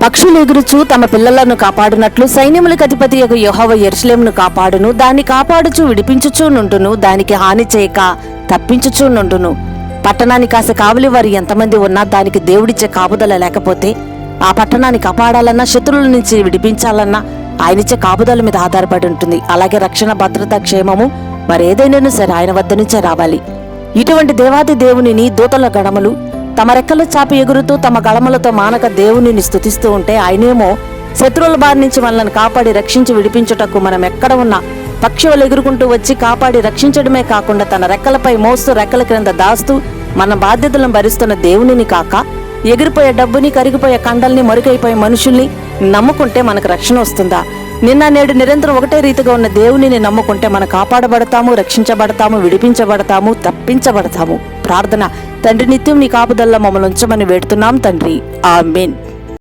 పక్షులు ఎగురుచు తమ పిల్లలను కాపాడునట్లు సైన్యములకు అధిపతియగు యెహోవా యెరూషలేమును కాపాడును. దాన్ని కాపాడుచు విడిపించుచూ నుండును. దానికి హాని చేయక తప్పించుచూ నుండును. పట్టణానికి కాసే కావలి వారు ఎంతమంది ఉన్నా దానికి దేవుడిచ్చే కాపుదల లేకపోతే ఆ పట్టణాన్ని కాపాడాలన్నా శత్రువుల నుంచి విడిపించాలన్నా ఆయనిచ్చే కాపుదల మీద ఆధారపడి ఉంటుంది. అలాగే రక్షణ, భద్రత, క్షేమము మరేదైనా సరే ఆయన వద్ద నుంచే రావాలి. ఇటువంటి దేవాది దేవునిని దూతల గణములు తమ రెక్కలు చాపి ఎగురుతూ తమ గళములతో మానక దేవునిని స్తుతిస్తూ ఉంటే ఆయనేమో శత్రువుల బారి నుంచి మనల్ని కాపాడి రక్షించి విడిపించుటకు మనం ఎక్కడ ఉన్నా పక్షులు ఎగురుకుంటూ వచ్చి కాపాడి రక్షించడమే కాకుండా తన రెక్కలపై మోస్తూ రెక్కల క్రింద దాస్తూ మన బాధ్యతలను భరిస్తున్న దేవునిని కాక ఎగిరిపోయే డబ్బుని, కరిగిపోయే కండల్ని, మరుగైపోయే మనుషుల్ని నమ్ముకుంటే మనకు రక్షణ వస్తుందా? నిన్న నేడు నిరంతరం ఒకటే రీతిగా ఉన్న దేవునిని నమ్ముకుంటే మనం కాపాడబడతాము, రక్షించబడతాము, విడిపించబడతాము, తప్పించబడతాము. ప్రార్థన. తండ్రి, నిత్యం నీ కాపుదల్లో మమ్మల్ని ఉంచమని వేడుతున్నాం తండ్రి. ఆమేన్.